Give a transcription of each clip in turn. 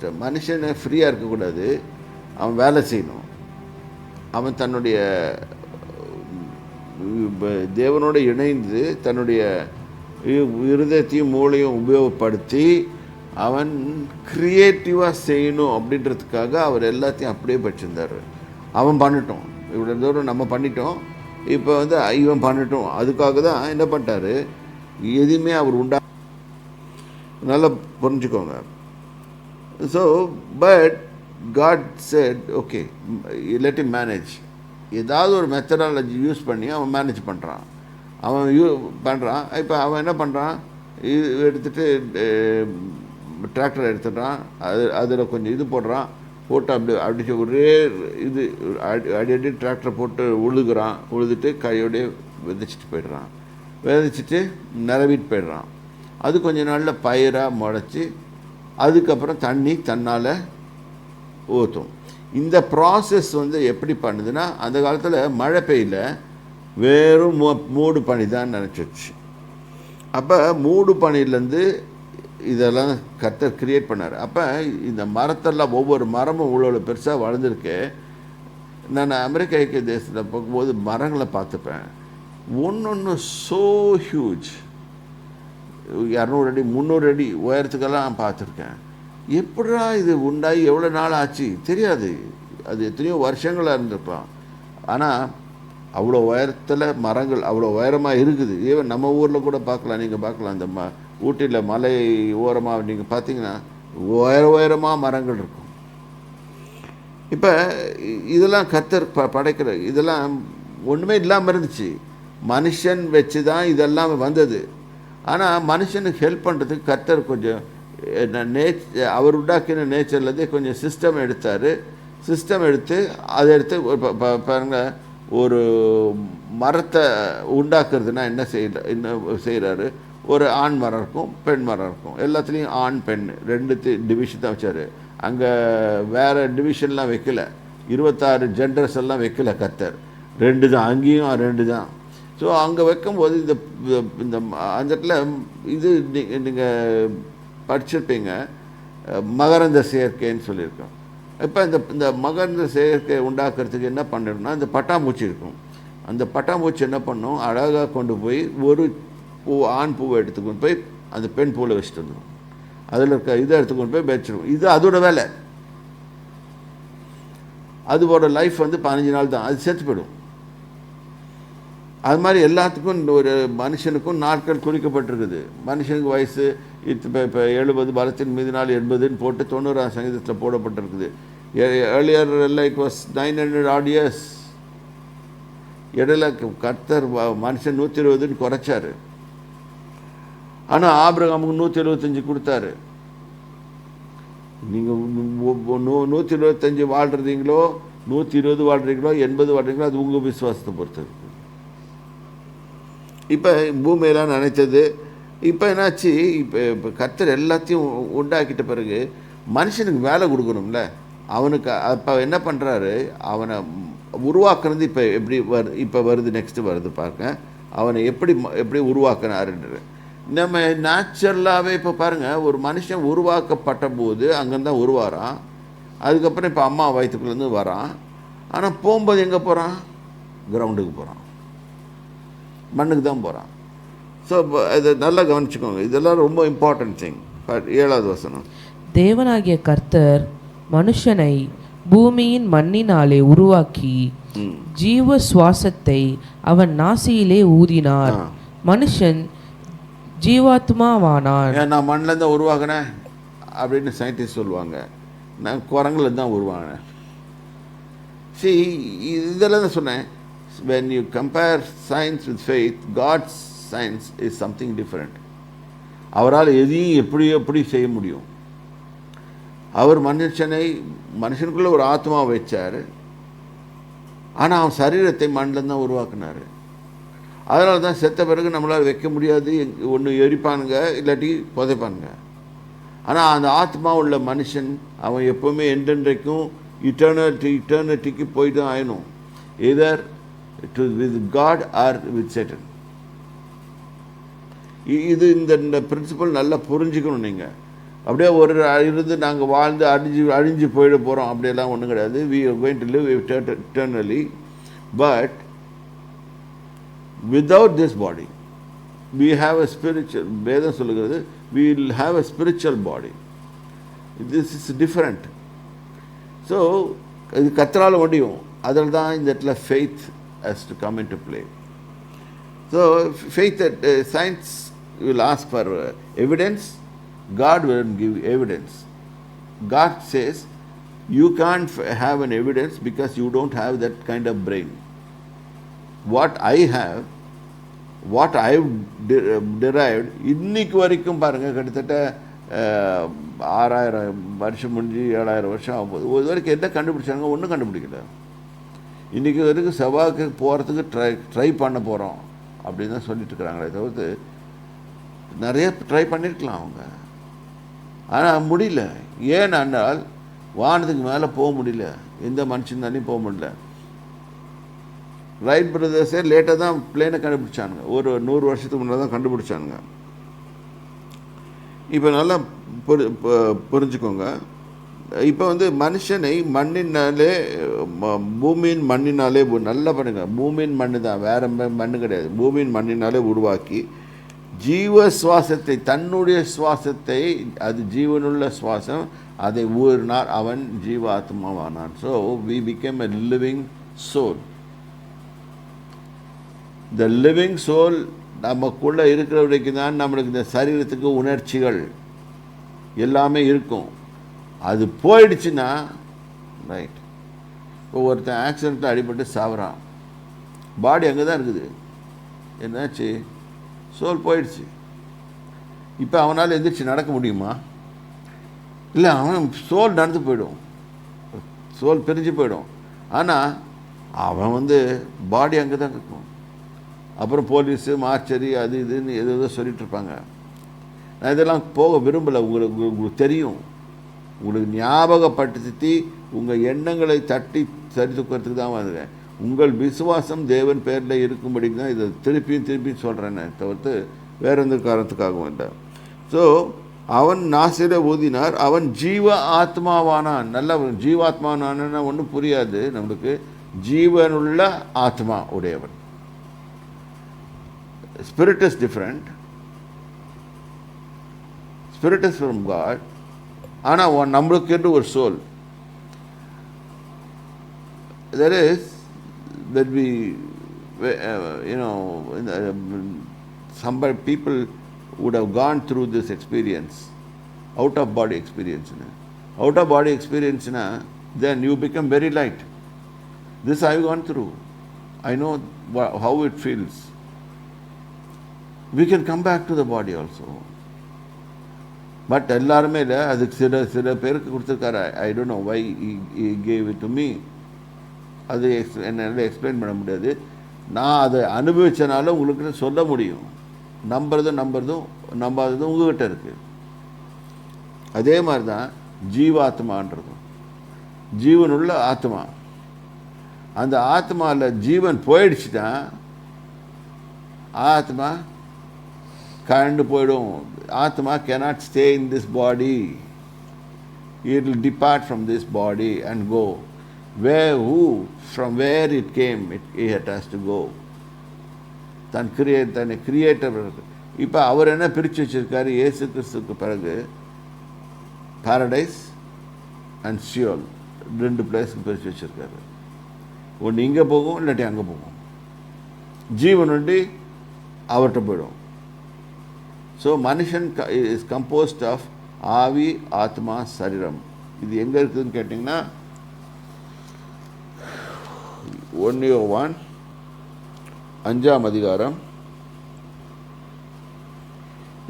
Pastor. மனுஷனை ஃப்ரீயாக இருக்கக்கூடாது, அவன் வேலை செய்யணும். அவன் தன்னுடைய தேவனோடு இணைந்து தன்னுடைய இருதயத்தையும் மூளையும் உபயோகப்படுத்தி அவன் க்ரியேட்டிவாக செய்யணும் அப்படின்றதுக்காக அவர் எல்லாத்தையும் அப்படியே வச்சுருந்தார். அவன் பண்ணிட்டோம், இவ்வளோ தூரம் நம்ம பண்ணிட்டோம், இப்போ வந்து இவன் பண்ணிட்டோம். அதுக்காக தான் என்ன பண்ணிட்டாரு, எதுவுமே அவர் நல்லா புரிஞ்சுக்கோங்க. So but God said okay let him manage. ஏதாவது ஒரு மெத்தடாலஜி யூஸ் பண்ணி அவன் மேனேஜ் பண்ணுறான். பண்ணுறான். இப்போ அவன் என்ன பண்ணுறான், இது எடுத்துகிட்டு டிராக்டர் எடுத்துடுறான், அதில் கொஞ்சம் இது போடுறான், போட்டு அடித்து ஒரே இது அடி டிராக்டரை போட்டு உழுதுட்டு கையோடய விதைச்சிட்டு போயிடுறான். விதைச்சிட்டு நிறவிட்டு போயிடுறான். அது கொஞ்ச நாளில் பயிராக முளைச்சி அதுக்கப்புறம் தண்ணி தன்னால் ஊற்றும். இந்த ப்ராசஸ் வந்து எப்படி பண்ணுதுன்னா, அந்த காலத்தில் மழை பெய்யல, வெறும் மூடு பனி தான் நினச்சிச்சு. அப்போ மூடு பனிலேருந்து இதெல்லாம் கர்த்தர் கிரியேட் பண்ணார். அப்போ இந்த மரத்தெல்லாம் ஒவ்வொரு மரமும் இவ்வளோ பெருசாக வளர்ந்துருக்கு. நான் அமெரிக்க ஐக்கிய தேசத்தில் போகும்போது மரங்களை பார்த்துப்பேன், ஒன்று ஸோ ஹியூஜ், 200 அடி 300 அடி உயரத்துக்கெல்லாம் பார்த்துருக்கேன். எப்படா இது உண்டாகி எவ்வளோ நாள் ஆச்சு தெரியாது, அது எத்தனையோ வருஷங்களாக இருந்திருப்பான். ஆனால் அவ்வளோ உயரத்தில் மரங்கள் அவ்வளோ உயரமாக இருக்குது. ஈவன் நம்ம ஊரில் கூட பார்க்கலாம், நீங்கள் பார்க்கலாம், அந்த ஊட்டியில் மலை ஓரமாக நீங்கள் பார்த்தீங்கன்னா உயரமாக மரங்கள் இருக்கும். இப்போ இதெல்லாம் கர்த்தர் படைக்கிற, இதெல்லாம் ஒன்றுமே இல்லாமல் இருந்துச்சு, மனுஷன் வச்சு தான் இதெல்லாம் வந்தது. ஆனால் மனுஷனுக்கு ஹெல்ப் பண்ணுறதுக்கு கர்த்தர் கொஞ்சம் அவர் உண்டாக்கின நேச்சர்லேருந்து கொஞ்சம் சிஸ்டம் எடுத்தார். சிஸ்டம் எடுத்து அதை எடுத்து பாருங்கள், ஒரு மரத்தை உண்டாக்குறதுனா என்ன செய்கிறாரு, ஒரு ஆண் மரம் இருக்கும், பெண் மரம் இருக்கும். எல்லாத்துலேயும் ஆண் பெண் 2 டிவிஷன் தான் வச்சார். அங்கே வேறு டிவிஷன்லாம் வைக்கல, 26 ஜெண்டர்ஸ் எல்லாம் வைக்கல கர்த்தர், 2 தான், அங்கேயும் 2 தான். ஸோ அங்கே வைக்கும்போது இந்த அந்த இடத்துல இது நீங்கள் படிச்சிருப்பீங்க, மகரந்த செயற்கைன்னு சொல்லியிருக்கோம். இப்போ இந்த மகரந்த செயற்கை உண்டாக்குறதுக்கு என்ன பண்ணிடணும்னா, இந்த பட்டாம்பூச்சி இருக்கும், அந்த பட்டாம்பூச்சி என்ன பண்ணும், அழகாக கொண்டு போய் ஒரு ஆண் பூவை எடுத்துக்கொண்டு போய் அந்த பெண் பூவில் வச்சுட்டு வந்துடும், அதில் இருக்க இதை எடுத்துக்கொண்டு போய் வச்சிடும். இது அதோட வேலை. அதோட லைஃப் வந்து 15 நாள் தான், அது செத்து போயிடும். அது மாதிரி எல்லாத்துக்கும் ஒரு மனுஷனுக்கும் நாட்கள் குறிக்கப்பட்டிருக்குது. மனுஷனுக்கு வயசு இப்போ 70, பலத்தின் மீது நாள் 80ன்னு போட்டு 90ஆம் சங்கீதத்தில் போடப்பட்டிருக்குது. ஏர்லியர் எல்லாம் இட் வாஸ் 900 odd years. இடையில கர்த்தர் மனுஷன் 120ன்னு குறைச்சார். ஆனால் ஆபிரகாமுக்கு 175 கொடுத்தாரு. நீங்கள் 125 வாழ்கிறீங்களோ, 120 வாழ்கிறீங்களோ, 80 வாழ்கிறீங்களோ, அது உங்கள் விசுவாசத்தை பொறுத்தது. இப்போ பூமியெல்லாம் நினைத்தது. இப்போ என்னாச்சு, இப்போ கர்த்தர் எல்லாத்தையும் உண்டாக்கிட்ட பிறகு மனுஷனுக்கு வேலை கொடுக்கணும்ல. அவனுக்கு அப்போ என்ன பண்ணுறாரு, அவனை உருவாக்குறது இப்போ வருது நெக்ஸ்ட்டு வருது பார்க்க, அவனை எப்படி உருவாக்கினாருன்ற. நம்ம நேச்சுரலாகவே இப்போ பாருங்கள், ஒரு மனுஷன் உருவாக்கப்பட்ட போது அங்கேருந்து தான் உருவாரான். அதுக்கப்புறம் இப்போ அம்மா வயிற்றுக்குள்ளேருந்து வரான். ஆனால் போகும்போது எங்கே போகிறான், கிரவுண்டுக்கு போகிறான், மண்ணுக்கு தான் போகிறான். ஸோ இதை நல்லா கவனிச்சுக்கோங்க, இதெல்லாம் ரொம்ப இம்பார்ட்டன்ட் திங். 7வது வசனம், தேவனாகிய கர்த்தர் மனுஷனை பூமியின் மண்ணினாலே உருவாக்கி ஜீவ சுவாசத்தை அவன் நாசியிலே ஊதினார், மனுஷன் ஜீவாத்மாவானான். நான் மண்ணில் தான் உருவாகினேன் அப்படின்னு சயின்டிஸ்ட் சொல்லுவாங்க, நான் குரங்குல தான் உருவாகினேன். சரி, இதெல்லாம் தான் சொன்னேன். When you compare science with faith, God's science is something different. அவரால் எதையும் எப்படி செய்ய முடியும். அவர் மனுஷனுக்குள்ளே ஒரு ஆத்மா வச்சார், ஆனால் அவன் சரீரத்தை மண்ணில் தான் உருவாக்குனார். அதனால தான் செத்த பிறகு நம்மளால் வைக்க முடியாது, ஒன்று எரிப்பானுங்க இல்லாட்டி புதைப்பானுங்க. ஆனால் அந்த ஆத்மா உள்ள மனுஷன் அவன் எப்போவுமே என்றென்றைக்கும் இட்டர்னிட்டிக்கு போய் தான் ஆயிடும், எதர் with God or with Satan. இது இந்த பிரின்சிபல் நல்லா புரிஞ்சுக்கணும். நீங்கள் அப்படியே ஒரு இருந்து நாங்கள் வாழ்ந்து அழிஞ்சு போயிட போகிறோம் அப்படியெல்லாம் ஒன்றும் கிடையாது. we are going to live eternally, but without this body we have a spiritual, வேதம் சொல்லுகிறது we will have a spiritual body. this is different. So இது கர்த்தரால் முடியும். அதில் தான் இந்த இடத்துல faith has to come into play. So faith, science will ask for evidence. God will give evidence. God says you can't have an evidence because you don't have that kind of brain. What I have, what I have derived, இன்னைக்கு வரைக்கும் பாருங்கள், கிட்டத்தட்ட 6000 வருஷம் முடிஞ்சு 7000 வருஷம் ஆகும்போது ஒரு வரைக்கும் என்ன கண்டுபிடிச்சாங்க? ஒன்றும் கண்டுபிடிக்கல. இன்றைக்கி வரைக்கும் செவ்வாய்க்கு போகிறதுக்கு ட்ரை பண்ண போகிறோம் அப்படின்னு தான் சொல்லிட்டு இருக்கிறாங்களே தவிர்த்து நிறைய ட்ரை பண்ணியிருக்கலாம் அவங்க, ஆனால் முடியல. ஏனென்றால் வானத்துக்கு மேலே போக முடியல, எந்த மனுஷனாலையும் போக முடியல. ரைட் பிரதர்ஸே லேட்டாக தான் பிளேனை கண்டுபிடிச்சானுங்க, ஒரு 100 வருஷத்துக்கு முன்னாடி தான் கண்டுபிடிச்சானுங்க. இப்போ நல்லா புரிஞ்சுக்கோங்க. இப்போ மனுஷனை மண்ணினாலே, பூமியின் மண்ணினாலே, நல்லா பண்ணுங்க, பூமியின் மண்ணு தான், வேற மண்ணு கிடையாது, பூமியின் மண்ணினாலே உருவாக்கி ஜீவ சுவாசத்தை, தன்னுடைய சுவாசத்தை, அது ஜீவனுள்ள சுவாசம், அதை ஊறினார், அவன் ஜீவ ஆத்மாவானான். So we became a living soul. the living soul நமக்குள்ளே இருக்கிற வரைக்கும் தான் நம்மளுக்கு இந்த சரீரத்துக்கு உணர்ச்சிகள் எல்லாமே இருக்கும். அது போயிடுச்சுன்னா ரைட். இப்போ ஒருத்தன் ஆக்சிடெண்ட்டில் அடிபட்டு சாவுறான், பாடி அங்கே தான் இருக்குது, என்னாச்சு? சோல் போயிடுச்சு. இப்போ அவனால் எந்திரிச்சு நடக்க முடியுமா? இல்லை, அவன் சோல் நடந்து போயிடும், சோல் பிரிஞ்சு போயிடும். ஆனால் அவன் பாடி அங்கே தான் இருக்கும். அப்புறம் போலீஸு, மார்ச்சரி, அது இதுன்னு எதோ சொல்லிட்டு இருப்பாங்க. நான் இதெல்லாம் போக விரும்பலை. உங்களுக்கு தெரியும், உங்களுக்கு ஞாபகப்படுத்தி உங்கள் எண்ணங்களை தட்டி சரி தூக்கிறதுக்கு தான் வந்துடுறேன். உங்கள் விசுவாசம் தேவன் பேரில் இருக்கும்படிக்கு தான் இதை திருப்பியும் சொல்கிறேன்னு தவிர்த்து வேற எந்த காரணத்துக்காகவும் இல்லை. ஸோ அவன் நாசில ஊதினார், அவன் ஜீவ ஆத்மாவானான். நல்ல ஜீவாத்மாவானா ஒன்றும் புரியாது நம்மளுக்கு. ஜீவனுள்ள ஆத்மா உடையவன். Spirit is different. Spirit is from God. ஆனால் நம்மளுக்கு என்று ஒரு soul. There is, that we, some people would have gone through this experience, out of body experience. Out of body experience, then you become very light. This I have gone through. I know how it feels. We can come back to the body also. But எல்லாருமே இல்லை, அதுக்கு சில பேருக்கு கொடுத்துருக்காரு. I don't know why he gave it to me. அது என்னால் explain பண்ண முடியாது. நான் அதை அனுபவித்தனால உங்களுக்கு சொல்ல முடியும். நம்புறதும் நம்பாததும் உங்ககிட்ட இருக்குது. அதே மாதிரி தான் ஜீவாத்மான்றதும், ஜீவனுள்ள ஆத்மா. அந்த ஆத்மாவில் ஜீவன் போயிடுச்சுன்னா ஆத்மா கண்டு போயிடும். ஆத்மா cannot stay in this body. It will depart from this body and go. From where it came, it has to go. தன்னை கிரியேட்டர். இப்போ அவர் என்ன பிரித்து வச்சிருக்காரு? இயேசு கிறிஸ்துக்கு பிறகு பாரடைஸ் அண்ட் சியோல் 2 பிளேஸ்க்கு பிரித்து வச்சிருக்காரு. ஒன்று இங்கே போகும், இல்லாட்டி அங்கே போகும். ஜீவன் ஒண்டி அவர்கிட்ட போயிடும். ஸோ மனுஷன் இஸ் கம்போஸ்ட் ஆஃப் ஆவி, ஆத்மா, சரீரம். இது எங்கே இருக்குதுன்னு கேட்டிங்கன்னா 1 யோவான் 5ஆம் அதிகாரம்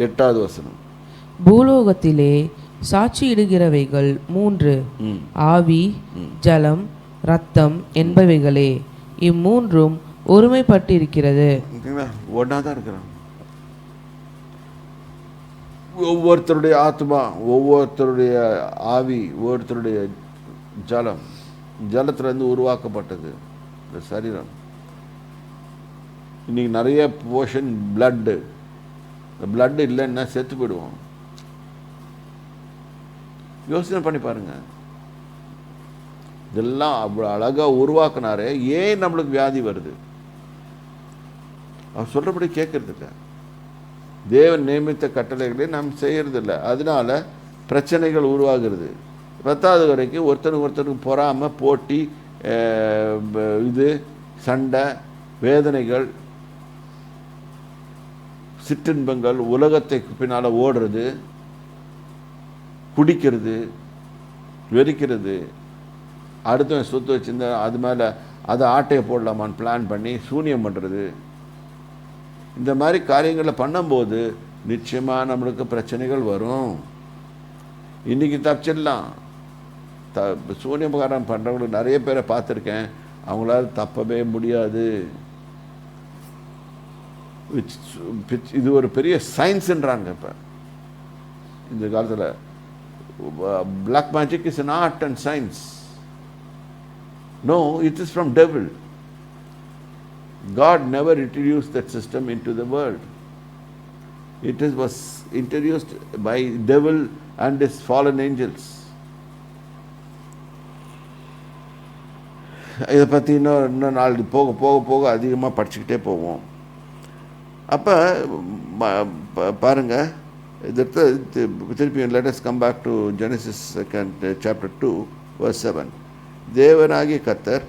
8வது வசனம். பூலோகத்திலே சாட்சியிடுகிறவைகள் 3, ஆவி, ஜலம், இரத்தம் என்பவைகளே. இம்மூன்றும் ஒருமைப்பட்டிருக்கிறது. ஒன்றா தான் இருக்கிறான். ஒவ்வொருத்தருடைய ஆத்மா, ஒவ்வொருத்தருடைய ஆவி, ஒவ்வொருத்தருடைய ஜலம், ஜலத்திலேருந்து உருவாக்கப்பட்டது இந்த சரீரம். இன்றைக்கி நிறைய போர்ஷன் பிளட்டு. இந்த பிளட்டு இல்லைன்னா செத்து போயிடுவோம். யோசனை பண்ணி பாருங்க. இதெல்லாம் அவ்வளோ அழகாக உருவாக்குனாரே, ஏன் நம்மளுக்கு வியாதி வருது? அவர் சொல்கிறபடி கேட்கறதில்ல. தேவன் நியமித்த கட்டளைகளை நாம் செய்யறதில்ல. அதனால பிரச்சனைகள் உருவாகிறது. 10வது வரைக்கும் ஒருத்தருக்கு பொறாமை, போட்டி, இது சண்டை, வேதனைகள், சிற்றின்பங்கள், உலகத்தை பின்னால் ஓடுறது, குடிக்கிறது, வெறிக்கிறது, அடுத்தவன் சொத்து வச்சுருந்தா அது மேலே அதை ஆட்டையை போடலாமான்னு பிளான் பண்ணி சூனியம் பண்ணுறது, இந்த மாதிரி காரியங்களை பண்ணும்போது நிச்சயமாக நம்மளுக்கு பிரச்சனைகள் வரும். இன்றைக்கி தப்பிச்சிடலாம். சூனியபகாரம் பண்ணுறவங்களுக்கு நிறைய பேரை பார்த்துருக்கேன். அவங்களால தப்பவே முடியாது. இது ஒரு பெரிய சயின்ஸுன்றாங்க. இப்போ இந்த காலத்தில் black magic is an art and science. No, it is from devil. God never introduced that system into the world. It was introduced by devil and his fallen angels. இதை பற்றி இன்னும் நாளைக்கு போக போக போக அதிகமாக படிச்சுக்கிட்டே போவோம். அப்போ பாருங்கள், இதற்கு திருப்பி let us come back to Genesis 2 chapter 2 verse 7. தேவனாகிய கர்த்தர்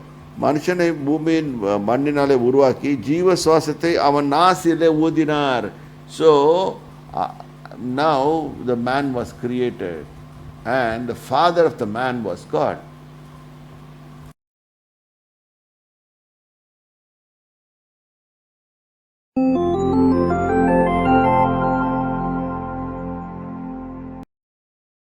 மனுஷனை பூமியின் மண்ணினாலே உருவாக்கி ஜீவ சுவாசத்தை அவன் நாசிலே ஊதினார். So now the man was created and the father of the man was God.